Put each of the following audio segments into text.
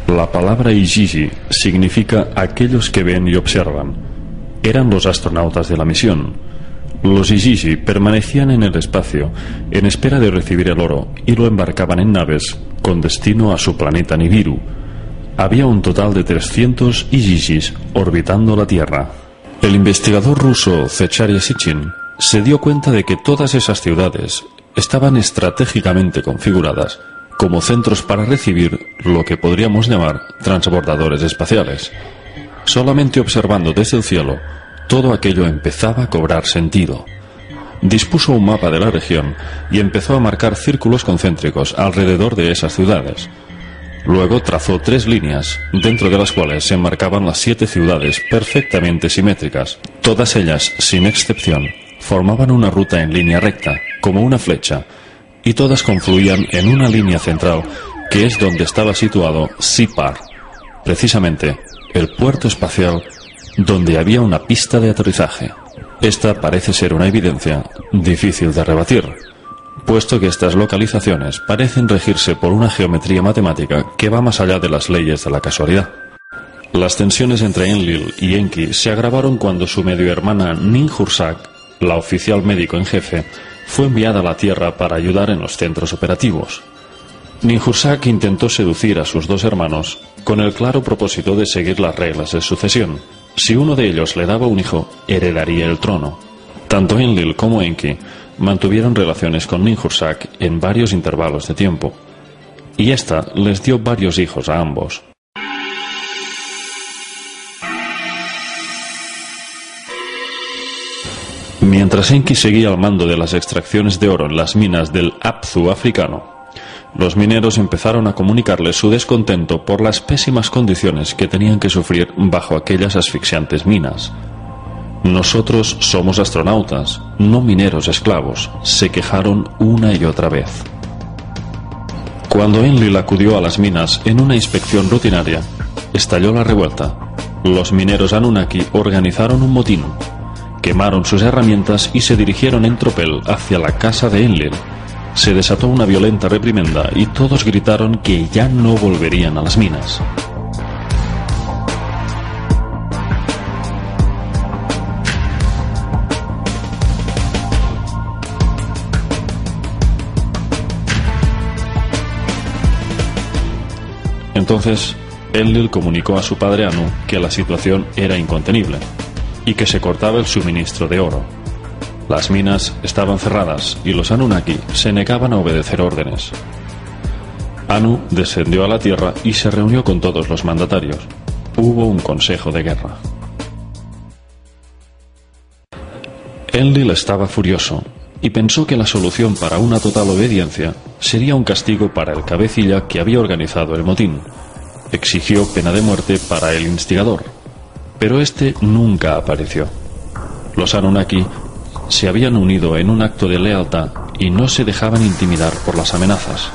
La palabra Ijiji significa aquellos que ven y observan. Eran los astronautas de la misión. Los Ijiji permanecían en el espacio en espera de recibir el oro y lo embarcaban en naves con destino a su planeta Nibiru. Había un total de 300 Ijijis orbitando la Tierra. El investigador ruso Zechariah Sitchin se dio cuenta de que todas esas ciudades estaban estratégicamente configuradas como centros para recibir lo que podríamos llamar transbordadores espaciales. Solamente observando desde el cielo, todo aquello empezaba a cobrar sentido. Dispuso un mapa de la región y empezó a marcar círculos concéntricos alrededor de esas ciudades. Luego trazó 3 líneas, dentro de las cuales se enmarcaban las 7 ciudades perfectamente simétricas. Todas ellas, sin excepción, formaban una ruta en línea recta, como una flecha, y todas confluían en una línea central, que es donde estaba situado Sipar, precisamente el puerto espacial donde había una pista de aterrizaje. Esta parece ser una evidencia difícil de rebatir, puesto que estas localizaciones parecen regirse por una geometría matemática que va más allá de las leyes de la casualidad. Las tensiones entre Enlil y Enki se agravaron cuando su medio hermana Ninhursag, la oficial médico en jefe, fue enviada a la Tierra para ayudar en los centros operativos. Ninhursag intentó seducir a sus 2 hermanos con el claro propósito de seguir las reglas de sucesión. Si uno de ellos le daba un hijo, heredaría el trono. Tanto Enlil como Enki mantuvieron relaciones con Ninhursag en varios intervalos de tiempo, y ésta les dio varios hijos a ambos. Mientras Enki seguía al mando de las extracciones de oro en las minas del Apsu africano, los mineros empezaron a comunicarles su descontento por las pésimas condiciones que tenían que sufrir bajo aquellas asfixiantes minas. Nosotros somos astronautas, no mineros esclavos, se quejaron una y otra vez. Cuando Enlil acudió a las minas en una inspección rutinaria, estalló la revuelta. Los mineros Anunnaki organizaron un motín, quemaron sus herramientas y se dirigieron en tropel hacia la casa de Enlil. Se desató una violenta reprimenda y todos gritaron que ya no volverían a las minas. Entonces, Enlil comunicó a su padre Anu que la situación era incontenible y que se cortaba el suministro de oro. Las minas estaban cerradas y los Anunnaki se negaban a obedecer órdenes. Anu descendió a la Tierra y se reunió con todos los mandatarios. Hubo un consejo de guerra. Enlil estaba furioso y pensó que la solución para una total obediencia sería un castigo para el cabecilla que había organizado el motín. Exigió pena de muerte para el instigador, pero este nunca apareció. Los Anunnaki se habían unido en un acto de lealtad y no se dejaban intimidar por las amenazas.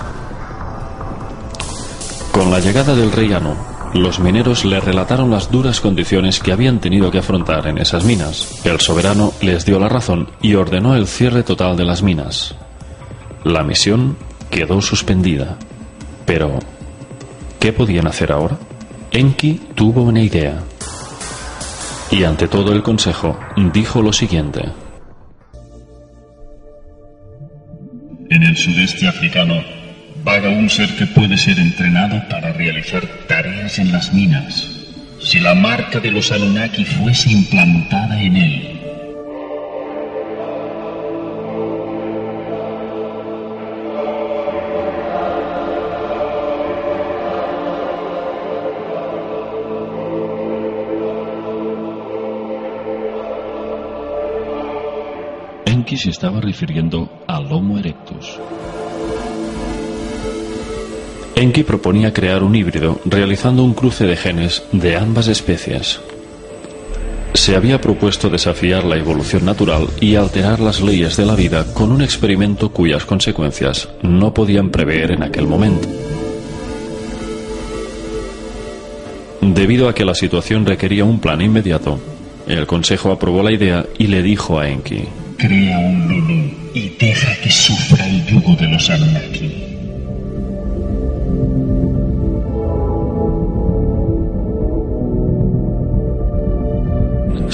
Con la llegada del rey Anu, los mineros le relataron las duras condiciones que habían tenido que afrontar en esas minas. El soberano les dio la razón y ordenó el cierre total de las minas. La misión quedó suspendida. Pero, ¿qué podían hacer ahora? Enki tuvo una idea. Y ante todo el consejo, dijo lo siguiente. En el sudeste africano vaga un ser que puede ser entrenado para realizar tareas en las minas. Si la marca de los Anunnaki fuese implantada en él. Enki se estaba refiriendo al Homo erectus. Enki proponía crear un híbrido realizando un cruce de genes de ambas especies. Se había propuesto desafiar la evolución natural y alterar las leyes de la vida con un experimento cuyas consecuencias no podían prever en aquel momento. Debido a que la situación requería un plan inmediato, el Consejo aprobó la idea y le dijo a Enki: Crea un Lulu y deja que sufra el yugo de los Anunnaki.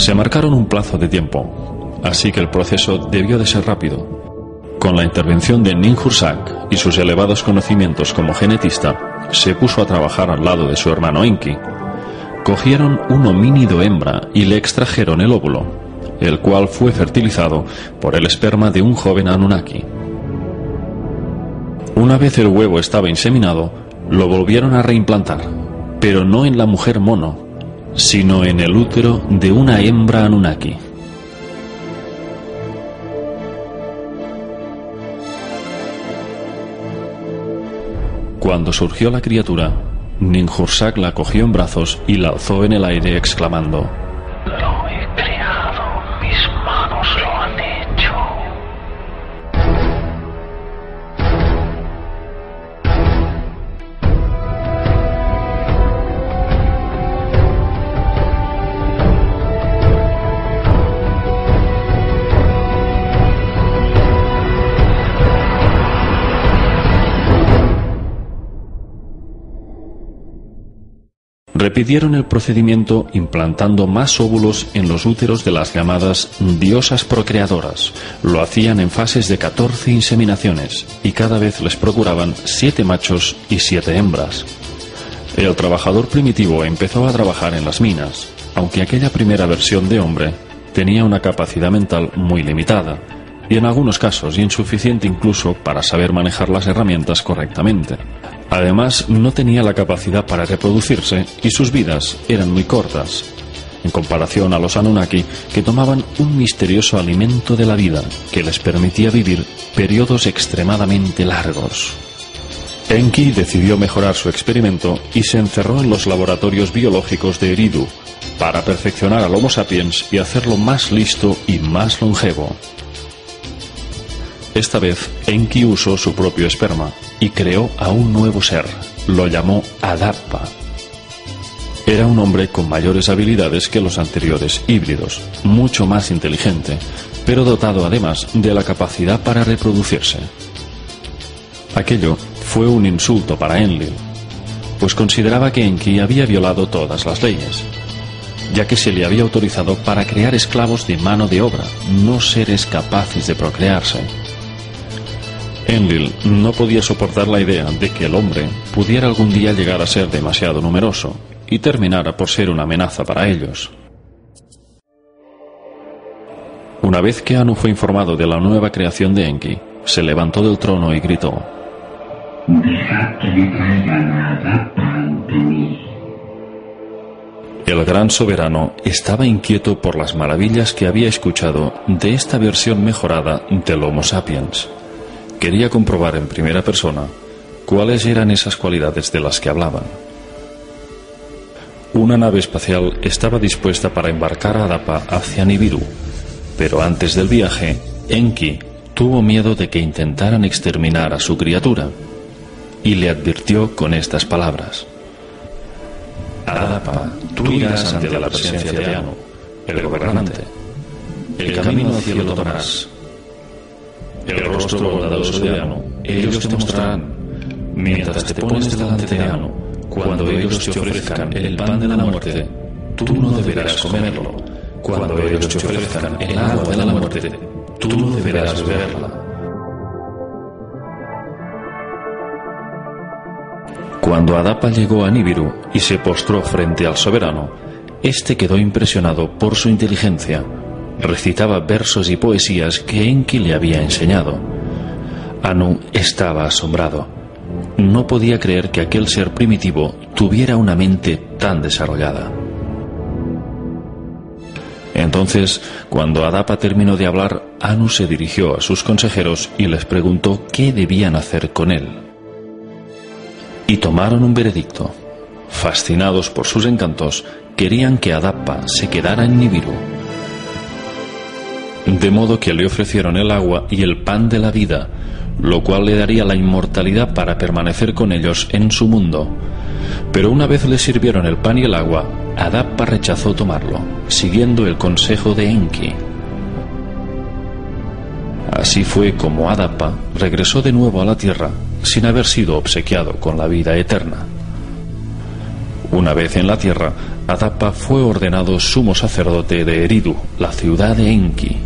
Se marcaron un plazo de tiempo, así que el proceso debió de ser rápido. Con la intervención de Ninhursag y sus elevados conocimientos como genetista, se puso a trabajar al lado de su hermano Enki. Cogieron un homínido hembra y le extrajeron el óvulo, el cual fue fertilizado por el esperma de un joven Anunnaki. Una vez el huevo estaba inseminado, lo volvieron a reimplantar, pero no en la mujer mono, sino en el útero de una hembra Anunnaki. Cuando surgió la criatura, Ninhursag la cogió en brazos y la alzó en el aire exclamando: Lo he creado, mis manos lo han hecho. Repitieron el procedimiento implantando más óvulos en los úteros de las llamadas diosas procreadoras. Lo hacían en fases de 14 inseminaciones y cada vez les procuraban 7 machos y 7 hembras. El trabajador primitivo empezó a trabajar en las minas, aunque aquella primera versión de hombre tenía una capacidad mental muy limitada y en algunos casos insuficiente incluso para saber manejar las herramientas correctamente. Además, no tenía la capacidad para reproducirse y sus vidas eran muy cortas, en comparación a los Anunnaki, que tomaban un misterioso alimento de la vida que les permitía vivir periodos extremadamente largos. Enki decidió mejorar su experimento y se encerró en los laboratorios biológicos de Eridu para perfeccionar al Homo sapiens y hacerlo más listo y más longevo. Esta vez, Enki usó su propio esperma y creó a un nuevo ser. Lo llamó Adapa. Era un hombre con mayores habilidades que los anteriores híbridos, mucho más inteligente, pero dotado además de la capacidad para reproducirse. Aquello fue un insulto para Enlil, pues consideraba que Enki había violado todas las leyes, ya que se le había autorizado para crear esclavos de mano de obra, no seres capaces de procrearse. Enlil no podía soportar la idea de que el hombre pudiera algún día llegar a ser demasiado numeroso y terminara por ser una amenaza para ellos. Una vez que Anu fue informado de la nueva creación de Enki, se levantó del trono y gritó: «Dejad que me traigan a Adapa ante mí». El gran soberano estaba inquieto por las maravillas que había escuchado de esta versión mejorada del Homo sapiens. Quería comprobar en primera persona cuáles eran esas cualidades de las que hablaban. Una nave espacial estaba dispuesta para embarcar a Adapa hacia Nibiru, pero antes del viaje, Enki tuvo miedo de que intentaran exterminar a su criatura y le advirtió con estas palabras: Adapa, tú irás ante la presencia de Anu, el gobernante. El camino al cielo tomarás. El rostro bondadoso de Anu, ellos te mostrarán. Mientras te pones delante de Anu, cuando ellos te ofrezcan el pan de la muerte, tú no deberás comerlo. Cuando ellos te ofrezcan el agua de la muerte, tú no deberás beberla. Cuando Adapa llegó a Nibiru y se postró frente al soberano, éste quedó impresionado por su inteligencia. Recitaba versos y poesías que Enki le había enseñado. Anu estaba asombrado. No podía creer que aquel ser primitivo tuviera una mente tan desarrollada. Entonces, cuando Adapa terminó de hablar, Anu se dirigió a sus consejeros y les preguntó qué debían hacer con él. Y tomaron un veredicto. Fascinados por sus encantos, querían que Adapa se quedara en Nibiru. De modo que le ofrecieron el agua y el pan de la vida, lo cual le daría la inmortalidad para permanecer con ellos en su mundo. Pero una vez le sirvieron el pan y el agua, Adapa rechazó tomarlo, siguiendo el consejo de Enki. Así fue como Adapa regresó de nuevo a la Tierra, sin haber sido obsequiado con la vida eterna. Una vez en la Tierra, Adapa fue ordenado sumo sacerdote de Eridu, la ciudad de Enki.